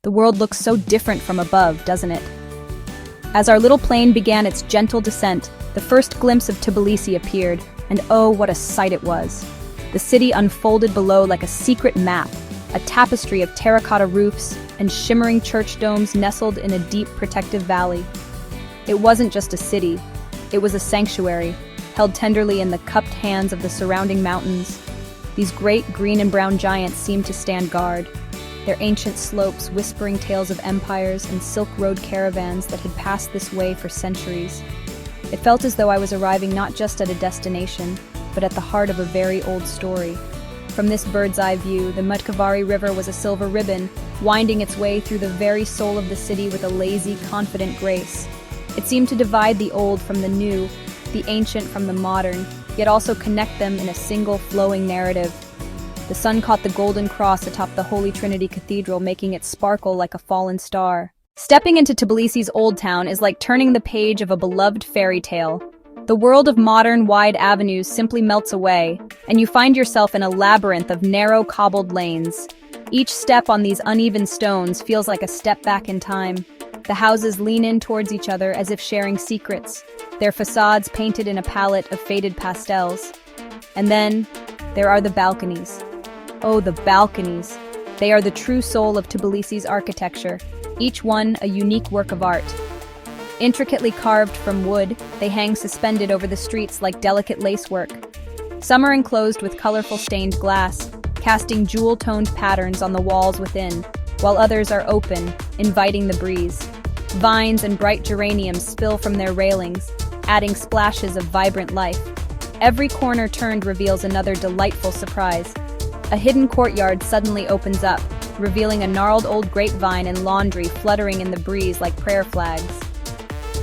The world looks so different from above, doesn't it? As our little plane began its gentle descent, the first glimpse of Tbilisi appeared, and oh, what a sight it was. The city unfolded below like a secret map, a tapestry of terracotta roofs and shimmering church domes nestled in a deep protective valley. It wasn't just a city, it was a sanctuary, held tenderly in the cupped hands of the surrounding mountains. These great green and brown giants seemed to stand guard, their ancient slopes whispering tales of empires and Silk Road caravans that had passed this way for centuries. It felt as though I was arriving not just at a destination, but at the heart of a very old story. From this bird's-eye view, the Mtatsminda River was a silver ribbon, winding its way through the very soul of the city with a lazy, confident grace. It seemed to divide the old from the new, the ancient from the modern, yet also connect them in a single flowing narrative. The sun caught the golden cross atop the Holy Trinity Cathedral, making it sparkle like a fallen star. Stepping into Tbilisi's Old Town is like turning the page of a beloved fairy tale. The world of modern, wide avenues simply melts away, and you find yourself in a labyrinth of narrow, cobbled lanes. Each step on these uneven stones feels like a step back in time. The houses lean in towards each other as if sharing secrets, their facades painted in a palette of faded pastels. And then, there are the balconies. Oh, the balconies. They are the true soul of Tbilisi's architecture, each one a unique work of art. Intricately carved from wood, they hang suspended over the streets like delicate lacework. Some are enclosed with colorful stained glass, casting jewel-toned patterns on the walls within, while others are open, inviting the breeze. Vines and bright geraniums spill from their railings, adding splashes of vibrant life. Every corner turned reveals another delightful surprise. A hidden courtyard suddenly opens up, revealing a gnarled old grapevine and laundry fluttering in the breeze like prayer flags.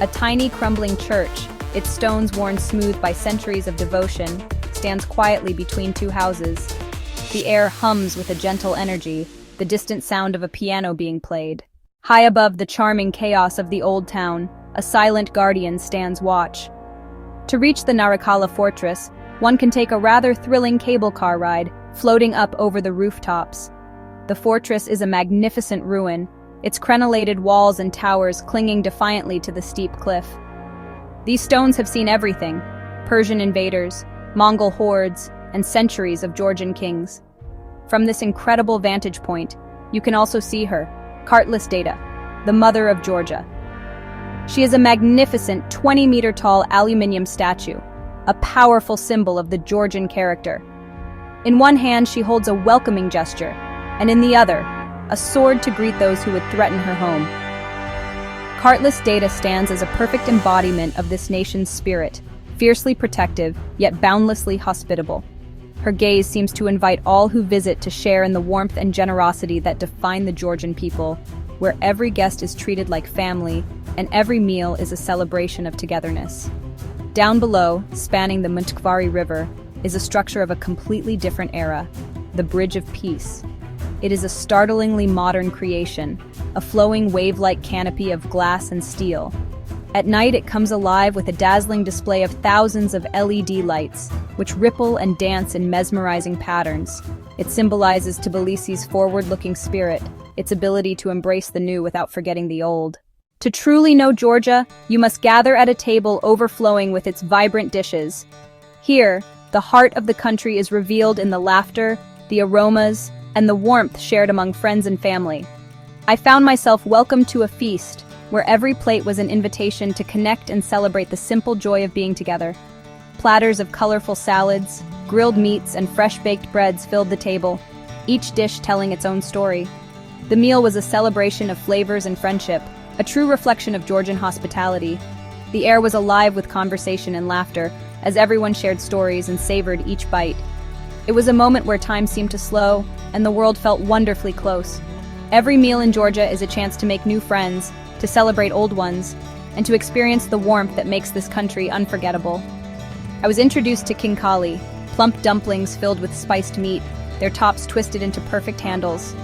A tiny crumbling church, its stones worn smooth by centuries of devotion, stands quietly between two houses. The air hums with a gentle energy, the distant sound of a piano being played. High above the charming chaos of the old town, a silent guardian stands watch. To reach the Narikala Fortress, one can take a rather thrilling cable car ride, floating up over the rooftops. The fortress is a magnificent ruin, its crenellated walls and towers clinging defiantly to the steep cliff. These stones have seen everything: Persian invaders, Mongol hordes, and centuries of Georgian kings. From this incredible vantage point, you can also see her, Kartlis Data, the mother of Georgia. She is a magnificent 20-meter-tall aluminium statue, a powerful symbol of the Georgian character. In one hand, she holds a welcoming gesture, and in the other, a sword to greet those who would threaten her home. Kartlis Data stands as a perfect embodiment of this nation's spirit, fiercely protective, yet boundlessly hospitable. Her gaze seems to invite all who visit to share in the warmth and generosity that define the Georgian people, where every guest is treated like family, and every meal is a celebration of togetherness. Down below, spanning the Mtatsminda River, is a structure of a completely different era, the Bridge of Peace. It is a startlingly modern creation, a flowing wave-like canopy of glass and steel. At night, it comes alive with a dazzling display of thousands of LED lights, which ripple and dance in mesmerizing patterns. It symbolizes Tbilisi's forward-looking spirit, its ability to embrace the new without forgetting the old. To truly know Georgia, you must gather at a table overflowing with its vibrant dishes. Here, the heart of the country is revealed in the laughter, the aromas, and the warmth shared among friends and family. I found myself welcomed to a feast, where every plate was an invitation to connect and celebrate the simple joy of being together. Platters of colorful salads, grilled meats, and fresh-baked breads filled the table, each dish telling its own story. The meal was a celebration of flavors and friendship, a true reflection of Georgian hospitality. The air was alive with conversation and laughter, as everyone shared stories and savored each bite. It was a moment where time seemed to slow, and the world felt wonderfully close. Every meal in Georgia is a chance to make new friends, to celebrate old ones, and to experience the warmth that makes this country unforgettable. I was introduced to kinkali, plump dumplings filled with spiced meat, their tops twisted into perfect handles.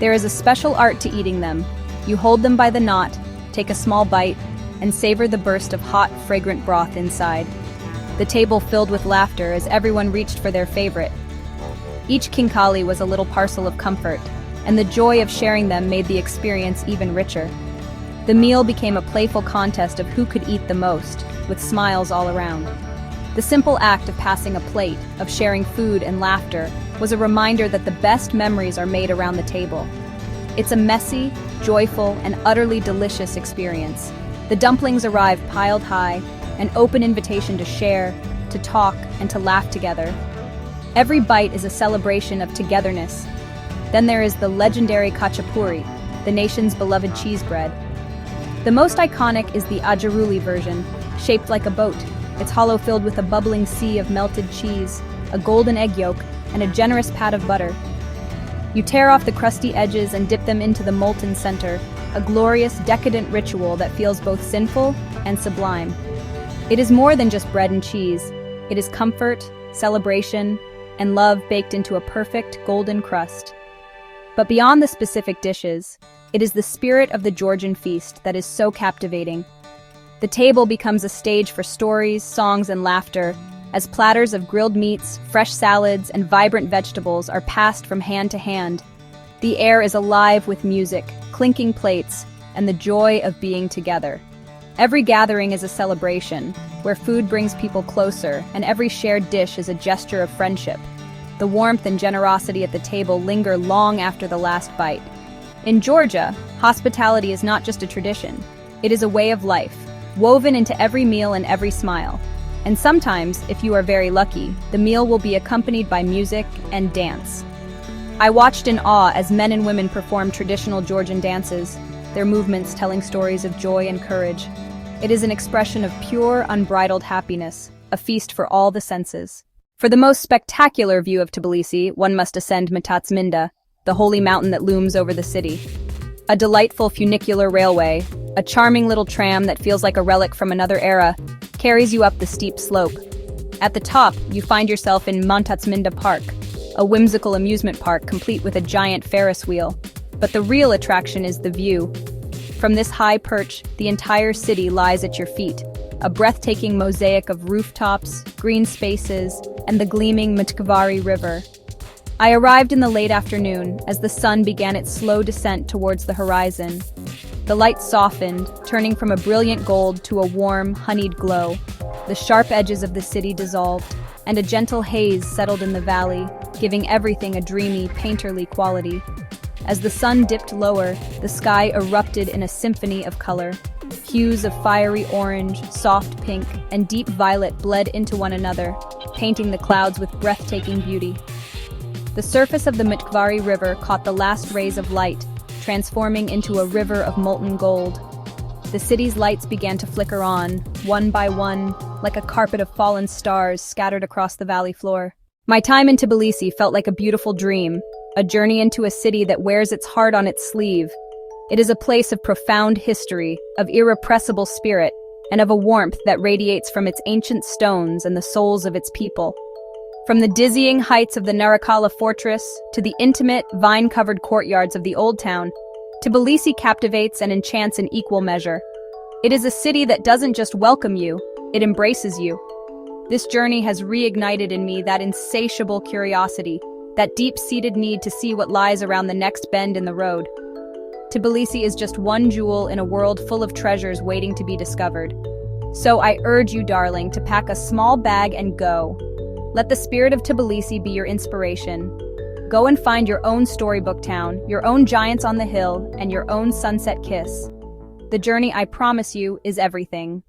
There is a special art to eating them. You hold them by the knot, take a small bite, and savor the burst of hot, fragrant broth inside. The table filled with laughter as everyone reached for their favorite. Each kinkali was a little parcel of comfort, and the joy of sharing them made the experience even richer. The meal became a playful contest of who could eat the most, with smiles all around. The simple act of passing a plate, of sharing food and laughter, was a reminder that the best memories are made around the table. It's a messy, joyful, and utterly delicious experience. The dumplings arrive piled high, an open invitation to share, to talk, and to laugh together. Every bite is a celebration of togetherness. Then there is the legendary khachapuri, the nation's beloved cheese bread. The most iconic is the ajaruli version, shaped like a boat. Its hollow filled with a bubbling sea of melted cheese, a golden egg yolk, and a generous pat of butter. You tear off the crusty edges and dip them into the molten center, a glorious, decadent ritual that feels both sinful and sublime. It is more than just bread and cheese. It is comfort, celebration, and love baked into a perfect golden crust. But beyond the specific dishes, it is the spirit of the Georgian feast that is so captivating. The table becomes a stage for stories, songs, and laughter, as platters of grilled meats, fresh salads, and vibrant vegetables are passed from hand to hand. The air is alive with music, clinking plates, and the joy of being together. Every gathering is a celebration, where food brings people closer, and every shared dish is a gesture of friendship. The warmth and generosity at the table linger long after the last bite. In Georgia, hospitality is not just a tradition. It is a way of life, woven into every meal and every smile. And sometimes, if you are very lucky, the meal will be accompanied by music and dance. I watched in awe as men and women performed traditional Georgian dances, their movements telling stories of joy and courage. It is an expression of pure, unbridled happiness, a feast for all the senses. For the most spectacular view of Tbilisi, one must ascend Mtatsminda, the holy mountain that looms over the city. A delightful funicular railway, a charming little tram that feels like a relic from another era, carries you up the steep slope. At the top, you find yourself in Mtatsminda Park, a whimsical amusement park complete with a giant Ferris wheel. But the real attraction is the view. From this high perch, the entire city lies at your feet, a breathtaking mosaic of rooftops, green spaces, and the gleaming Mtavari River. I arrived in the late afternoon as the sun began its slow descent towards the horizon. The light softened, turning from a brilliant gold to a warm, honeyed glow. The sharp edges of the city dissolved, and a gentle haze settled in the valley, giving everything a dreamy, painterly quality. As the sun dipped lower, the sky erupted in a symphony of color. Hues of fiery orange, soft pink, and deep violet bled into one another, painting the clouds with breathtaking beauty. The surface of the Mtavari River caught the last rays of light, transforming into a river of molten gold. The city's lights began to flicker on, one by one, like a carpet of fallen stars scattered across the valley floor. My time in Tbilisi felt like a beautiful dream, a journey into a city that wears its heart on its sleeve. It is a place of profound history, of irrepressible spirit, and of a warmth that radiates from its ancient stones and the souls of its people. From the dizzying heights of the Narikala Fortress to the intimate, vine-covered courtyards of the Old Town, Tbilisi captivates and enchants in equal measure. It is a city that doesn't just welcome you, it embraces you. This journey has reignited in me that insatiable curiosity, that deep-seated need to see what lies around the next bend in the road. Tbilisi is just one jewel in a world full of treasures waiting to be discovered. So I urge you, darling, to pack a small bag and go. Let the spirit of Tbilisi be your inspiration. Go and find your own storybook town, your own giants on the hill, and your own sunset kiss. The journey, I promise you, is everything.